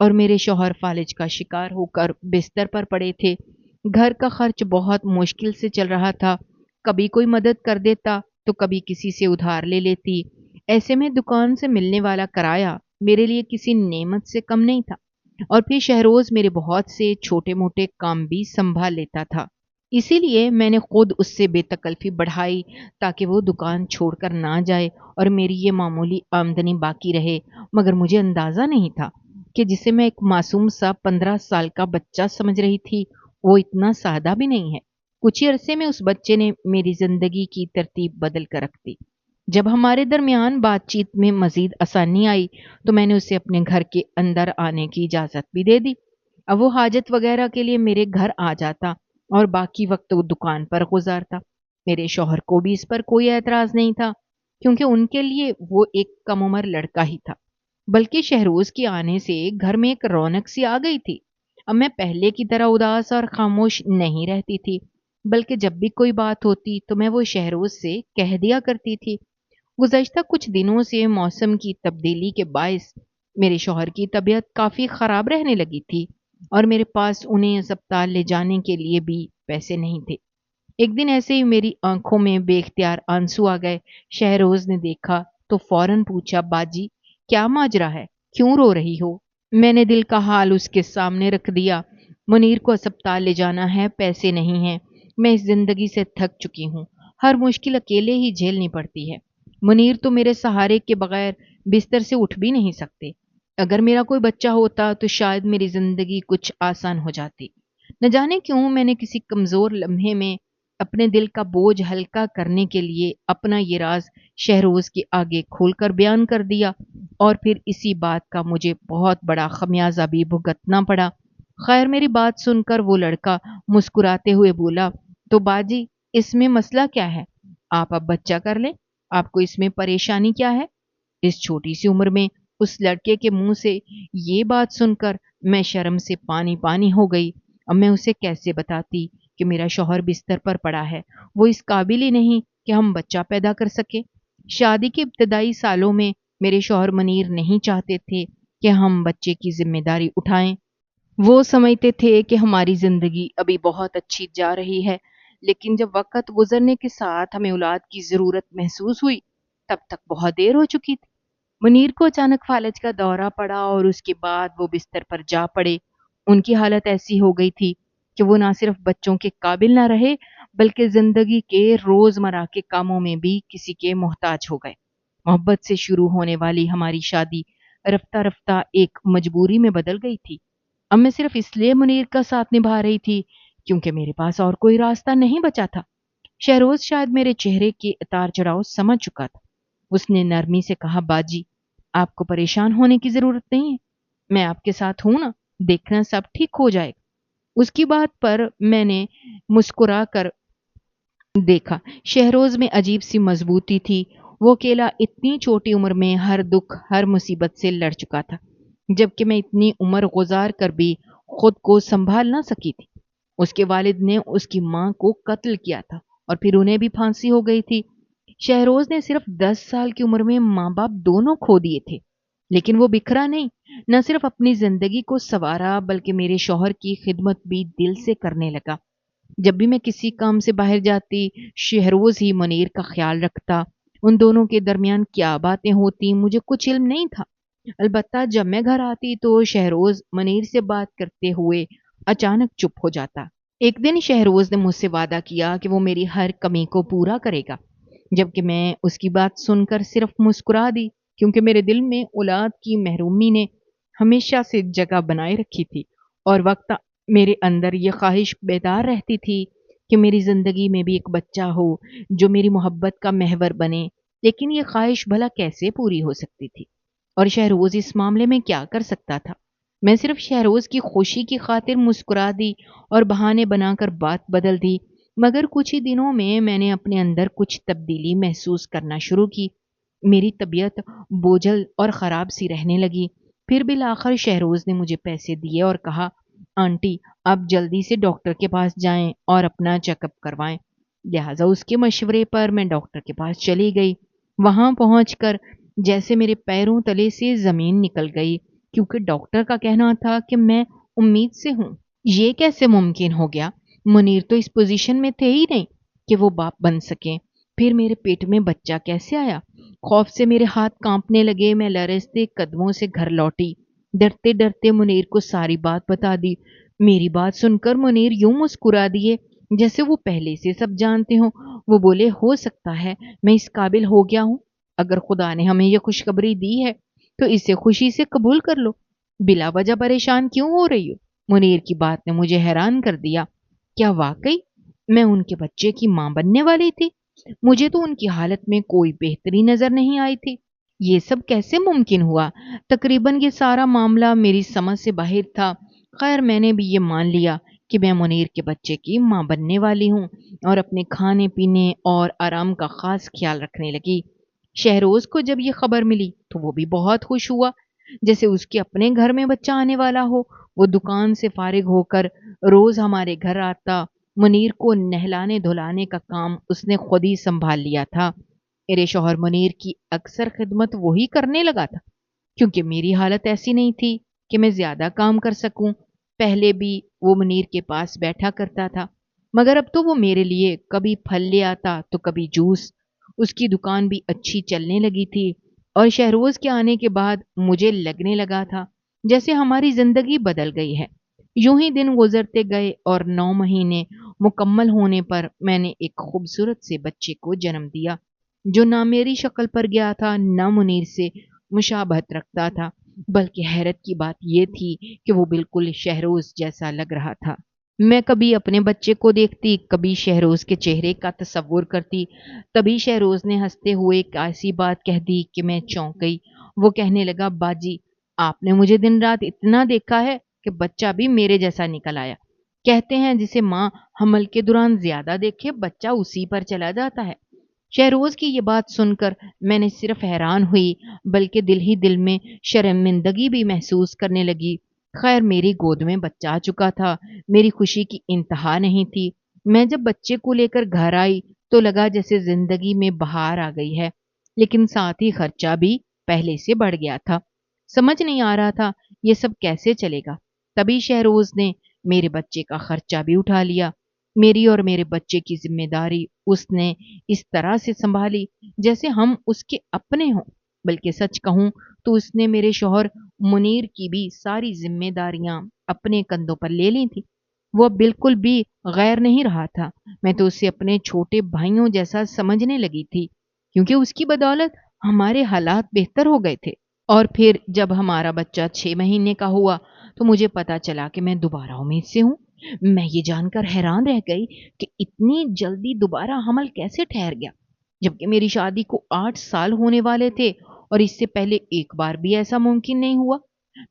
اور میرے شوہر فالج کا شکار ہو کر بستر پر پڑے تھے۔ گھر کا خرچ بہت مشکل سے چل رہا تھا، کبھی کوئی مدد کر دیتا تو کبھی کسی سے ادھار لے لیتی۔ ایسے میں دکان سے ملنے والا کرایہ میرے لیے کسی نعمت سے کم نہیں تھا، اور پھر شہروز میرے بہت سے چھوٹے موٹے کام بھی سنبھال لیتا تھا۔ اسی لیے میں نے خود اس سے بے تکلفی بڑھائی تاکہ وہ دکان چھوڑ کر نہ جائے اور میری یہ معمولی آمدنی باقی رہے، مگر مجھے اندازہ نہیں تھا کہ جسے میں ایک معصوم سا 15 سال کا بچہ سمجھ رہی تھی، وہ اتنا سادہ بھی نہیں ہے۔ کچھ ہی عرصے میں اس بچے نے میری زندگی کی ترتیب بدل کر رکھ دی۔ جب ہمارے درمیان بات چیت میں مزید آسانی آئی تو میں نے اسے اپنے گھر کے اندر آنے کی اجازت بھی دے دی۔ اب وہ حاجت وغیرہ کے لیے میرے گھر آ جاتا اور باقی وقت وہ دکان پر گزارتا۔ میرے شوہر کو بھی اس پر کوئی اعتراض نہیں تھا، کیونکہ ان کے لیے وہ ایک کم عمر لڑکا ہی تھا۔ بلکہ شہروز کے آنے سے گھر میں ایک رونق سی آ گئی تھی۔ اب میں پہلے کی طرح اداس اور خاموش نہیں رہتی تھی، بلکہ جب بھی کوئی بات ہوتی تو میں وہ شہروز سے کہہ دیا کرتی تھی۔ گزشتہ کچھ دنوں سے موسم کی تبدیلی کے باعث میرے شوہر کی طبیعت کافی خراب رہنے لگی تھی، اور میرے پاس انہیں اسپتال لے جانے کے لیے بھی پیسے نہیں تھے۔ ایک دن ایسے ہی میری آنکھوں میں بے اختیار آنسو آ گئے۔ شہروز نے دیکھا تو فوراً پوچھا، باجی کیا ماجرا ہے، کیوں رو رہی ہو؟ میں نے دل کا حال اس کے سامنے رکھ دیا۔ منیر کو اسپتال لے جانا ہے، پیسے نہیں ہیں، میں اس زندگی سے تھک چکی ہوں، ہر مشکل اکیلے ہی جھیلنی پڑتی ہے۔ منیر تو میرے سہارے کے بغیر بستر سے اٹھ بھی نہیں سکتے۔ اگر میرا کوئی بچہ ہوتا تو شاید میری زندگی کچھ آسان ہو جاتی۔ نہ جانے کیوں میں نے کسی کمزور لمحے میں اپنے دل کا بوجھ ہلکا کرنے کے لیے اپنا یہ راز شہروز کے آگے کھول کر بیان کر دیا، اور پھر اسی بات کا مجھے بہت بڑا خمیازہ بھی بھگتنا پڑا۔ خیر میری بات سن کر وہ لڑکا مسکراتے ہوئے بولا، تو باجی اس میں مسئلہ کیا ہے؟ آپ اب بچہ کر لیں، آپ کو اس میں پریشانی کیا ہے؟ اس چھوٹی سی عمر میں اس لڑکے کے منہ سے یہ بات سن کر میں شرم سے پانی پانی ہو گئی۔ اب میں اسے کیسے بتاتی کہ میرا شوہر بستر پر پڑا ہے، وہ اس قابل ہی نہیں کہ ہم بچہ پیدا کر سکے۔ شادی کے ابتدائی سالوں میں میرے شوہر منیر نہیں چاہتے تھے کہ ہم بچے کی ذمہ داری اٹھائیں۔ وہ سمجھتے تھے کہ ہماری زندگی ابھی بہت اچھی جا رہی ہے، لیکن جب وقت گزرنے کے ساتھ ہمیں اولاد کی ضرورت محسوس ہوئی، تب تک بہت دیر ہو چکی تھی۔ منیر کو اچانک فالج کا دورہ پڑا اور اس کے بعد وہ بستر پر جا پڑے۔ ان کی حالت ایسی ہو گئی تھی کہ وہ نہ صرف بچوں کے قابل نہ رہے، بلکہ زندگی کے روزمرہ کے کاموں میں بھی کسی کے محتاج ہو گئے۔ محبت سے شروع ہونے والی ہماری شادی رفتہ رفتہ ایک مجبوری میں بدل گئی تھی۔ اب میں صرف اس لیے منیر کا ساتھ نبھا رہی تھی کیونکہ میرے پاس اور کوئی راستہ نہیں بچا تھا۔ شہروز شاید میرے چہرے کے اتار چڑھاؤ سمجھ چکا تھا۔ اس نے نرمی سے کہا، باجی آپ کو پریشان ہونے کی ضرورت نہیں ہے، میں آپ کے ساتھ ہوں نا، دیکھنا سب ٹھیک ہو جائے گا۔ اس کی بات پر میں نے مسکرا کر دیکھا۔ شہروز میں عجیب سی مضبوطی تھی۔ وہ اکیلا اتنی چھوٹی عمر میں ہر دکھ ہر مصیبت سے لڑ چکا تھا، جبکہ میں اتنی عمر گزار کر بھی خود کو سنبھال نہ سکی تھی۔ اس کے والد نے اس کی ماں کو قتل کیا تھا اور پھر انہیں بھی پھانسی ہو گئی تھی۔ شہروز نے صرف 10 سال کی عمر میں ماں باپ دونوں کھو دیے تھے، لیکن وہ بکھرا نہیں، نہ صرف اپنی زندگی کو سنوارا بلکہ میرے شوہر کی خدمت بھی دل سے کرنے لگا۔ جب بھی میں کسی کام سے باہر جاتی، شہروز ہی منیر کا خیال رکھتا۔ ان دونوں کے درمیان کیا باتیں ہوتی مجھے کچھ علم نہیں تھا، البتہ جب میں گھر آتی تو شہروز منیر سے بات کرتے ہوئے اچانک چپ ہو جاتا۔ ایک دن شہروز نے مجھ سے وعدہ کیا کہ وہ میری ہر کمی کو پورا کرے گا، جبکہ میں اس کی بات سن کر صرف مسکرا دی، کیونکہ میرے دل میں اولاد کی محرومی نے ہمیشہ سے جگہ بنائے رکھی تھی، اور وقت میرے اندر یہ خواہش بیدار رہتی تھی کہ میری زندگی میں بھی ایک بچہ ہو جو میری محبت کا محور بنے۔ لیکن یہ خواہش بھلا کیسے پوری ہو سکتی تھی، اور شہروز اس معاملے میں کیا کر سکتا تھا؟ میں صرف شہروز کی خوشی کی خاطر مسکرا دی اور بہانے بنا کر بات بدل دی، مگر کچھ ہی دنوں میں نے اپنے اندر کچھ تبدیلی محسوس کرنا شروع کی۔ میری طبیعت بوجھل اور خراب سی رہنے لگی۔ پھر بالآخر شہروز نے مجھے پیسے دیے اور کہا، آنٹی آپ جلدی سے ڈاکٹر کے پاس جائیں اور اپنا چیک اپ کروائیں۔ لہٰذا اس کے مشورے پر میں ڈاکٹر کے پاس چلی گئی۔ وہاں پہنچ کر جیسے میرے پیروں تلے سے زمین نکل گئی۔ کیونکہ ڈاکٹر کا کہنا تھا کہ میں امید سے ہوں۔ یہ کیسے ممکن ہو گیا؟ منیر تو اس پوزیشن میں تھے ہی نہیں کہ وہ باپ بن سکیں۔ پھر میرے پیٹ میں بچہ کیسے آیا؟ خوف سے میرے ہاتھ کانپنے لگے، میں لرزتے قدموں سے گھر لوٹی، ڈرتے ڈرتے منیر کو ساری بات بتا دی۔ میری بات سن کر منیر یوں مسکرا دیے جیسے وہ پہلے سے سب جانتے ہوں۔ وہ بولے، ہو سکتا ہے میں اس قابل ہو گیا ہوں، اگر خدا نے ہمیں یہ خوشخبری دی ہے تو اسے خوشی سے قبول کر لو، بلا وجہ پریشان کیوں ہو رہی ہو؟ منیر کی بات نے مجھے حیران کر دیا۔ کیا واقعی میں ان کے بچے کی ماں بننے والی تھی؟ مجھے تو ان کی حالت میں کوئی بہتری نظر نہیں آئی تھی۔ یہ سب کیسے ممکن ہوا؟ تقریباً یہ سارا معاملہ میری سمجھ سے باہر تھا۔ خیر میں نے بھی یہ مان لیا کہ میں منیر کے بچے کی ماں بننے والی ہوں، اور اپنے کھانے پینے اور آرام کا خاص خیال رکھنے لگی۔ شہروز کو جب یہ خبر ملی تو وہ بھی بہت خوش ہوا، جیسے اس کے اپنے گھر میں بچہ آنے والا ہو۔ وہ دکان سے فارغ ہو کر روز ہمارے گھر آتا۔ منیر کو نہلانے دھلانے کا کام اس نے خود ہی سنبھال لیا تھا۔ میرے شوہر منیر کی اکثر خدمت وہی کرنے لگا تھا، کیونکہ میری حالت ایسی نہیں تھی کہ میں زیادہ کام کر سکوں۔ پہلے بھی وہ منیر کے پاس بیٹھا کرتا تھا، مگر اب تو وہ میرے لیے کبھی پھل لے آتا تو کبھی جوس۔ اس کی دکان بھی اچھی چلنے لگی تھی، اور شہروز کے آنے کے بعد مجھے لگنے لگا تھا جیسے ہماری زندگی بدل گئی ہے۔ یوں ہی دن گزرتے گئے، اور 9 مہینے مکمل ہونے پر میں نے ایک خوبصورت سے بچے کو جنم دیا، جو نہ میری شکل پر گیا تھا نہ منیر سے مشابہت رکھتا تھا، بلکہ حیرت کی بات یہ تھی کہ وہ بالکل شہروز جیسا لگ رہا تھا۔ میں کبھی اپنے بچے کو دیکھتی، کبھی شہروز کے چہرے کا تصور کرتی، تبھی شہروز نے ہنستے ہوئے ایک ایسی بات کہہ دی کہ میں چونک گئی۔ وہ کہنے لگا، باجی آپ نے مجھے دن رات اتنا دیکھا ہے کہ بچہ بھی میرے جیسا نکل آیا۔ کہتے ہیں جسے ماں حمل کے دوران زیادہ دیکھے بچہ اسی پر چلا جاتا ہے۔ شہروز کی یہ بات سن کر میں نے صرف حیران ہوئی، بلکہ دل ہی دل میں شرمندگی بھی محسوس کرنے لگی۔ خیر میری گود میں بچہ آ چکا تھا، میری خوشی کی انتہا نہیں تھی۔ میں جب بچے کو لے کر گھر آئی تو لگا جیسے زندگی میں بہار آ گئی ہے، لیکن ساتھ ہی خرچہ بھی پہلے سے بڑھ گیا تھا۔ سمجھ نہیں آ رہا تھا یہ سب کیسے چلے گا۔ تبھی شہروز نے میرے بچے کا خرچہ بھی اٹھا لیا۔ میری اور میرے بچے کی ذمہ داری اس نے اس طرح سے سنبھالی جیسے ہم اس کے اپنے ہوں، بلکہ سچ کہوں تو اس نے میرے شوہر منیر کی بھی ساری ذمہ داریاں اپنے کندھوں پر لے لی تھی۔ وہ اب بالکل بھی غیر نہیں رہا تھا، میں تو اسے اپنے چھوٹے بھائیوں جیسا سمجھنے لگی تھی، کیونکہ اس کی بدولت ہمارے حالات بہتر ہو گئے تھے۔ اور پھر جب ہمارا بچہ 6 مہینے کا ہوا تو مجھے پتا چلا کہ میں دوبارہ امید سے ہوں۔ میں یہ جان کر حیران رہ گئی کہ اتنی جلدی دوبارہ حمل کیسے ٹھہر گیا، جبکہ میری شادی کو 8 سال ہونے والے تھے، اور اس سے پہلے ایک بار بھی ایسا ممکن نہیں ہوا۔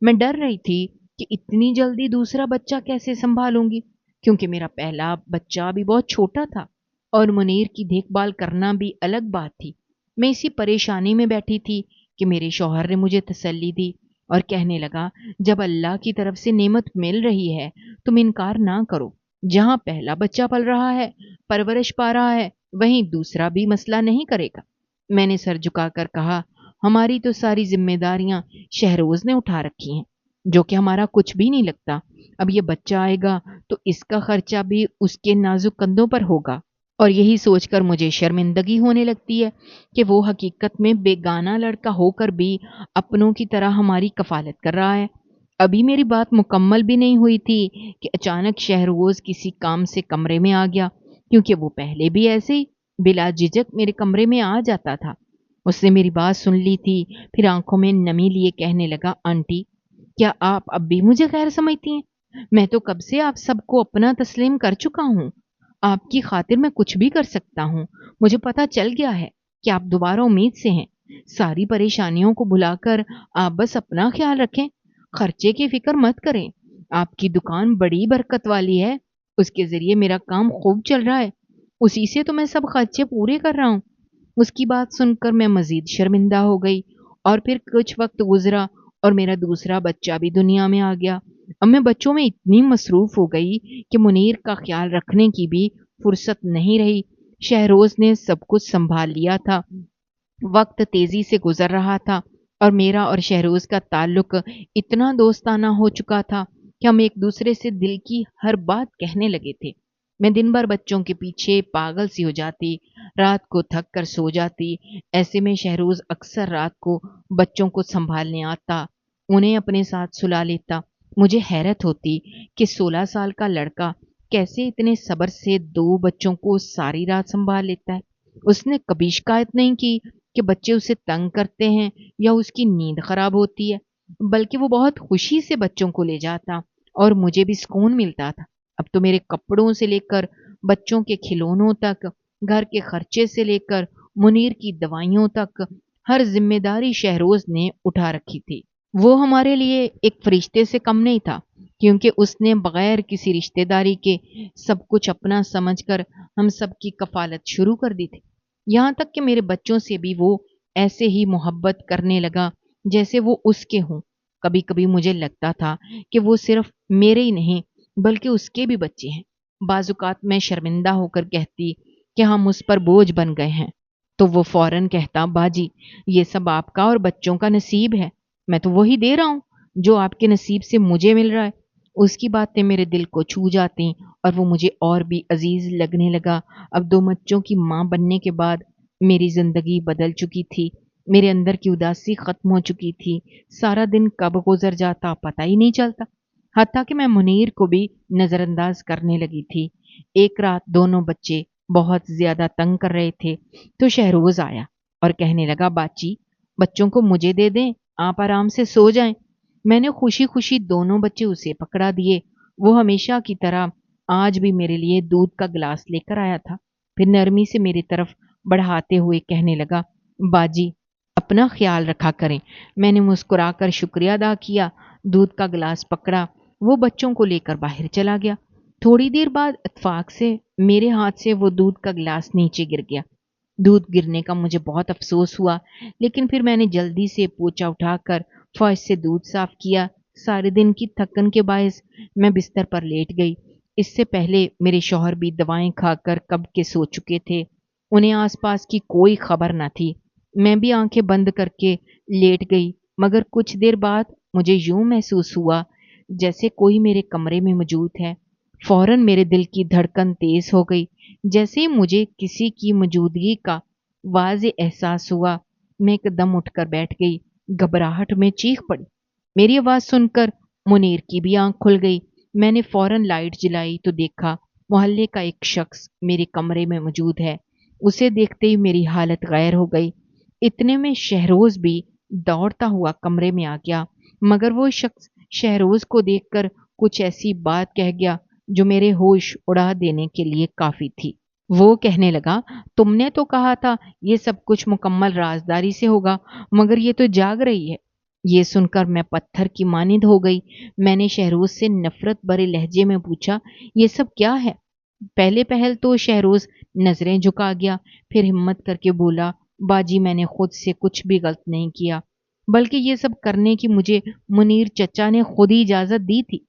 میں ڈر رہی تھی کہ اتنی جلدی دوسرا بچہ کیسے سنبھالوں گی، کیونکہ میرا پہلا بچہ ابھی بہت چھوٹا تھا، اور منیر کی دیکھ بھال کرنا بھی الگ بات تھی۔ میں اسی پریشانی میں بیٹھی تھی کہ میرے شوہر نے مجھے تسلی دی اور کہنے لگا، جب اللہ کی طرف سے نعمت مل رہی ہے تم انکار نہ کرو۔ جہاں پہلا بچہ پل رہا ہے، پرورش پا رہا ہے، وہیں دوسرا بھی مسئلہ نہیں کرے گا۔ میں نے سر جھکا کر کہا، ہماری تو ساری ذمہ داریاں شہروز نے اٹھا رکھی ہیں، جو کہ ہمارا کچھ بھی نہیں لگتا۔ اب یہ بچہ آئے گا تو اس کا خرچہ بھی اس کے نازک کندھوں پر ہوگا، اور یہی سوچ کر مجھے شرمندگی ہونے لگتی ہے کہ وہ حقیقت میں بیگانہ لڑکا ہو کر بھی اپنوں کی طرح ہماری کفالت کر رہا ہے۔ ابھی میری بات مکمل بھی نہیں ہوئی تھی کہ اچانک شہروز کسی کام سے کمرے میں آ گیا، کیونکہ وہ پہلے بھی ایسے ہی بلا جھجک میرے کمرے میں آ جاتا تھا۔ اس نے میری بات سن لی تھی، پھر آنکھوں میں نمی لیے کہنے لگا، آنٹی کیا آپ اب بھی مجھے غیر سمجھتی ہیں؟ میں تو کب سے آپ سب کو اپنا تسلیم کر چکا ہوں۔ آپ کی خاطر میں کچھ بھی کر سکتا ہوں۔ مجھے پتا چل گیا ہے کہ آپ دوبارہ امید سے ہیں۔ ساری پریشانیوں کو بھلا کر آپ بس اپنا خیال رکھیں، خرچے کی فکر مت کریں۔ آپ کی دکان بڑی برکت والی ہے، اس کے ذریعے میرا کام خوب چل رہا ہے، اسی سے تو میں سب خرچے پورے کر رہا ہوں۔ اس کی بات سن کر میں مزید شرمندہ ہو گئی، اور پھر کچھ وقت گزرا اور میرا دوسرا بچہ بھی دنیا میں آ گیا۔ اب میں بچوں میں اتنی مصروف ہو گئی کہ منیر کا خیال رکھنے کی بھی فرصت نہیں رہی۔ شہروز نے سب کچھ سنبھال لیا تھا، وقت تیزی سے گزر رہا تھا، اور میرا اور شہروز کا تعلق اتنا دوستانہ ہو چکا تھا کہ ہم ایک دوسرے سے دل کی ہر بات کہنے لگے تھے۔ میں دن بھر بچوں کے پیچھے پاگل سی ہو جاتی، رات کو تھک کر سو جاتی۔ ایسے میں شہروز اکثر رات کو بچوں کو سنبھالنے آتا، انہیں اپنے ساتھ سلا لیتا۔ مجھے حیرت ہوتی کہ 16 سال کا لڑکا کیسے اتنے صبر سے 2 بچوں کو ساری رات سنبھال لیتا ہے۔ اس نے کبھی شکایت نہیں کی کہ بچے اسے تنگ کرتے ہیں یا اس کی نیند خراب ہوتی ہے، بلکہ وہ بہت خوشی سے بچوں کو لے جاتا اور مجھے بھی سکون ملتا تھا۔ اب تو میرے کپڑوں سے لے کر بچوں کے کھلونوں تک، گھر کے خرچے سے لے کر منیر کی دوائیوں تک ہر ذمہ داری شہروز نے اٹھا رکھی تھی۔ وہ ہمارے لیے ایک فرشتے سے کم نہیں تھا، کیونکہ اس نے بغیر کسی رشتہ داری کے سب کچھ اپنا سمجھ کر ہم سب کی کفالت شروع کر دی تھی۔ یہاں تک کہ میرے بچوں سے بھی وہ ایسے ہی محبت کرنے لگا جیسے وہ اس کے ہوں۔ کبھی کبھی مجھے لگتا تھا کہ وہ صرف میرے ہی نہیں بلکہ اس کے بھی بچے ہیں۔ بعض اوقات میں شرمندہ ہو کر کہتی کہ ہم اس پر بوجھ بن گئے ہیں، تو وہ فوراً کہتا، باجی یہ سب آپ کا اور بچوں کا نصیب ہے، میں تو وہی دے رہا ہوں جو آپ کے نصیب سے مجھے مل رہا ہے۔ اس کی باتیں میرے دل کو چھو جاتی اور وہ مجھے اور بھی عزیز لگنے لگا۔ اب 2 بچوں کی ماں بننے کے بعد میری زندگی بدل چکی تھی، میرے اندر کی اداسی ختم ہو چکی تھی۔ سارا دن کب گزر جاتا پتہ ہی نہیں چلتا، حتیٰ کہ میں منیر کو بھی نظر انداز کرنے لگی تھی۔ ایک رات دونوں بچے بہت زیادہ تنگ کر رہے تھے تو شہروز آیا اور کہنے لگا، باچی بچوں کو مجھے دے دیں، آپ آرام سے سو جائیں۔ میں نے خوشی خوشی دونوں بچے اسے پکڑا دیے۔ وہ ہمیشہ کی طرح آج بھی میرے لیے دودھ کا گلاس لے کر آیا تھا، پھر نرمی سے میری طرف بڑھاتے ہوئے کہنے لگا، باجی اپنا خیال رکھا کریں۔ میں نے مسکرا کر شکریہ ادا کیا، دودھ کا گلاس پکڑا، وہ بچوں کو لے کر باہر چلا گیا۔ تھوڑی دیر بعد اتفاق سے میرے ہاتھ سے وہ دودھ کا گلاس نیچے گر گیا۔ دودھ گرنے کا مجھے بہت افسوس ہوا، لیکن پھر میں نے جلدی سے پوچھا اٹھا کر فرش سے دودھ صاف کیا۔ سارے دن کی تھکن کے باعث میں بستر پر لیٹ گئی۔ اس سے پہلے میرے شوہر بھی دوائیں کھا کر کب کے سو چکے تھے، انہیں آس پاس کی کوئی خبر نہ تھی۔ میں بھی آنکھیں بند کر کے لیٹ گئی، مگر کچھ دیر بعد مجھے یوں محسوس ہوا جیسے کوئی میرے کمرے میں موجود ہے۔ فوراً میرے دل کی دھڑکن تیز ہو گئی۔ جیسے ہی مجھے کسی کی موجودگی کا واضح احساس ہوا، میں ایک دم اٹھ کر بیٹھ گئی، گھبراہٹ میں چیخ پڑی۔ میری آواز سن کر منیر کی بھی آنکھ کھل گئی۔ میں نے فوراً لائٹ جلائی تو دیکھا محلے کا ایک شخص میرے کمرے میں موجود ہے۔ اسے دیکھتے ہی میری حالت غیر ہو گئی۔ اتنے میں شہروز بھی دوڑتا ہوا کمرے میں آ گیا، مگر وہ شخص شہروز کو دیکھ کر کچھ ایسی بات کہہ گیا جو میرے ہوش اڑا دینے کے لیے کافی تھی۔ وہ کہنے لگا، تم نے تو کہا تھا یہ سب کچھ مکمل رازداری سے ہوگا، مگر یہ تو جاگ رہی ہے۔ یہ سن کر میں پتھر کی مانند ہو گئی۔ میں نے شہروز سے نفرت بھرے لہجے میں پوچھا، یہ سب کیا ہے؟ پہلے پہل تو شہروز نظریں جھکا گیا، پھر ہمت کر کے بولا، باجی میں نے خود سے کچھ بھی غلط نہیں کیا، بلکہ یہ سب کرنے کی مجھے منیر چچا نے خود ہی اجازت دی تھی۔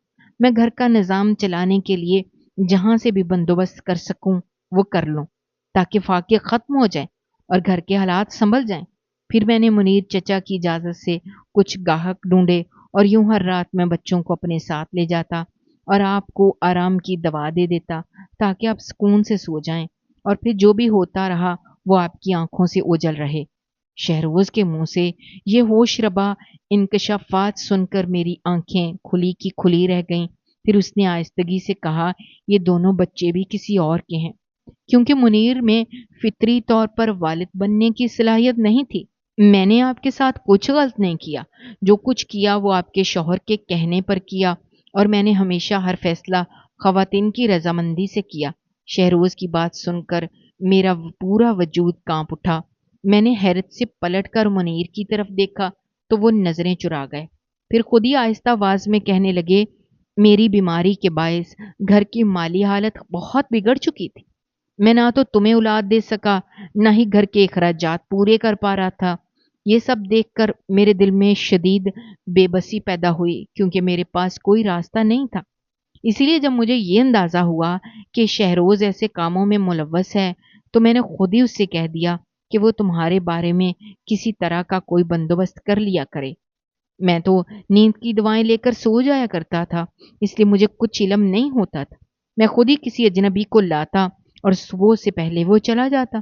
میں گھر کا نظام چلانے کے لیے جہاں سے بھی بندوبست کر سکوں وہ کر لوں، تاکہ فاقے ختم ہو جائیں اور گھر کے حالات سنبھل جائیں۔ پھر میں نے منیر چچا کی اجازت سے کچھ گاہک ڈھونڈے اور یوں ہر رات میں بچوں کو اپنے ساتھ لے جاتا اور آپ کو آرام کی دوا دے دیتا تاکہ آپ سکون سے سو جائیں، اور پھر جو بھی ہوتا رہا وہ آپ کی آنکھوں سے اوجھل رہے۔ شہروز کے منہ سے یہ ہوش ربا انکشافات سن کر میری آنکھیں کھلی کی کھلی رہ گئیں۔ پھر اس نے آہستگی سے کہا، یہ دونوں بچے بھی کسی اور کے ہیں، کیونکہ منیر میں فطری طور پر والد بننے کی صلاحیت نہیں تھی۔ میں نے آپ کے ساتھ کچھ غلط نہیں کیا، جو کچھ کیا وہ آپ کے شوہر کے کہنے پر کیا، اور میں نے ہمیشہ ہر فیصلہ خواتین کی رضامندی سے کیا۔ شہروز کی بات سن کر میرا پورا وجود کانپ اٹھا۔ میں نے حیرت سے پلٹ کر منیر کی طرف دیکھا تو وہ نظریں چرا گئے، پھر خود ہی آہستہ آواز میں کہنے لگے، میری بیماری کے باعث گھر کی مالی حالت بہت بگڑ چکی تھی۔ میں نہ تو تمہیں اولاد دے سکا، نہ ہی گھر کے اخراجات پورے کر پا رہا تھا۔ یہ سب دیکھ کر میرے دل میں شدید بے بسی پیدا ہوئی، کیونکہ میرے پاس کوئی راستہ نہیں تھا۔ اسی لیے جب مجھے یہ اندازہ ہوا کہ شہروز ایسے کاموں میں ملوث ہے تو میں نے خود ہی اس سے کہہ دیا، کہ وہ تمہارے بارے میں کسی طرح کا کوئی بندوبست کر لیا کرے۔ میں تو نیند کی دوائیں لے کر سو جایا کرتا تھا، اس لیے مجھے کچھ علم نہیں ہوتا تھا۔ میں خود ہی کسی اجنبی کو لاتا اور صبح سے پہلے وہ چلا جاتا۔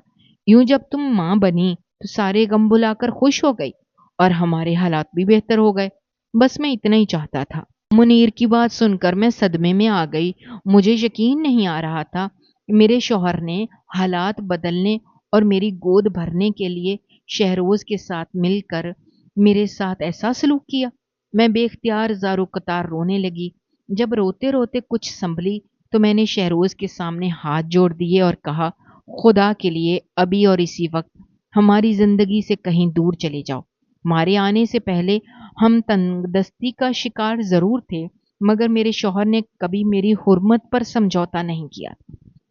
یوں جب تم ماں بنی تو سارے غم بھلا کر خوش ہو گئی اور ہمارے حالات بھی بہتر ہو گئے۔ بس میں اتنا ہی چاہتا تھا۔ منیر کی بات سن کر میں صدمے میں آ گئی۔ مجھے یقین نہیں آ رہا تھا کہ میرے شوہر نے حالات بدلنے اور میری گود بھرنے کے لیے شہروز کے ساتھ مل کر میرے ساتھ ایسا سلوک کیا۔ میں بے اختیار زارو قطار رونے لگی۔ جب روتے روتے کچھ سنبھلی تو میں نے شہروز کے سامنے ہاتھ جوڑ دیے اور کہا، خدا کے لیے ابھی اور اسی وقت ہماری زندگی سے کہیں دور چلے جاؤ۔ ہمارے آنے سے پہلے ہم تنگ دستی کا شکار ضرور تھے، مگر میرے شوہر نے کبھی میری حرمت پر سمجھوتا نہیں کیا،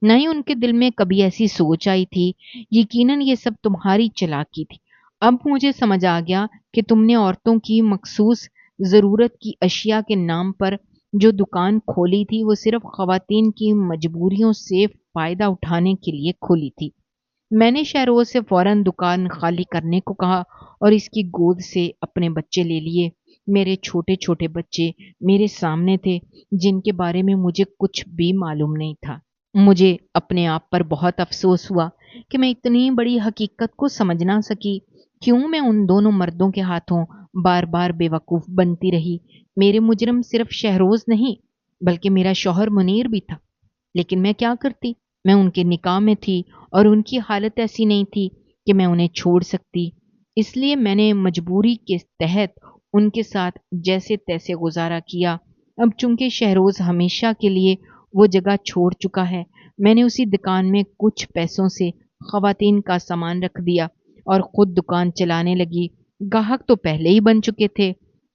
نہ ہی ان کے دل میں کبھی ایسی سوچ آئی تھی۔ یقیناً یہ سب تمہاری چالاکی تھی۔ اب مجھے سمجھ آ گیا کہ تم نے عورتوں کی مخصوص ضرورت کی اشیاء کے نام پر جو دکان کھولی تھی وہ صرف خواتین کی مجبوریوں سے فائدہ اٹھانے کے لیے کھولی تھی۔ میں نے شہروز سے فوراً دکان خالی کرنے کو کہا اور اس کی گود سے اپنے بچے لے لیے۔ میرے چھوٹے چھوٹے بچے میرے سامنے تھے جن کے بارے میں مجھے کچھ بھی معلوم نہیں تھا۔ مجھے اپنے آپ پر بہت افسوس ہوا کہ میں اتنی بڑی حقیقت کو سمجھ نہ سکی۔ کیوں میں ان دونوں مردوں کے ہاتھوں بار بار بے وقوف بنتی رہی۔ میرے مجرم صرف شہروز نہیں بلکہ میرا شوہر منیر بھی تھا۔ لیکن میں کیا کرتی؟ میں ان کے نکاح میں تھی اور ان کی حالت ایسی نہیں تھی کہ میں انہیں چھوڑ سکتی۔ اس لیے میں نے مجبوری کے تحت ان کے ساتھ جیسے تیسے گزارا کیا۔ اب چونکہ شہروز ہمیشہ کے لیے وہ جگہ چھوڑ چکا ہے، میں نے اسی دکان میں کچھ پیسوں سے خواتین کا سامان رکھ دیا اور خود دکان چلانے لگی۔ گاہک تو پہلے ہی بن چکے تھے،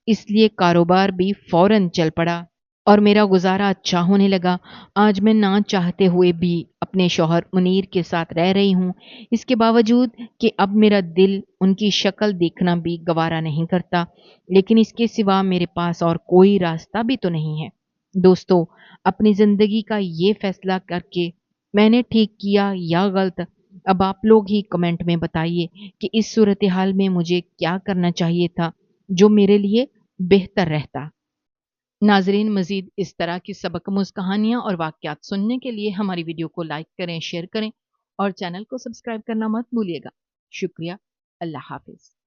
اس لیے کاروبار بھی فوراً چل پڑا اور میرا گزارا اچھا ہونے لگا۔ آج میں نہ چاہتے ہوئے بھی اپنے شوہر منیر کے ساتھ رہ رہی ہوں، اس کے باوجود کہ اب میرا دل ان کی شکل دیکھنا بھی گوارا نہیں کرتا، لیکن اس کے سوا میرے پاس اور کوئی راستہ بھی تو نہیں ہے۔ دوستو، اپنی زندگی کا یہ فیصلہ کر کے میں نے ٹھیک کیا یا غلط؟ اب آپ لوگ ہی کمنٹ میں بتائیے کہ اس صورتحال میں مجھے کیا کرنا چاہیے تھا جو میرے لیے بہتر رہتا۔ ناظرین، مزید اس طرح کی سبق آموز کہانیاں اور واقعات سننے کے لیے ہماری ویڈیو کو لائک کریں، شیئر کریں اور چینل کو سبسکرائب کرنا مت بھولیے گا۔ شکریہ۔ اللہ حافظ۔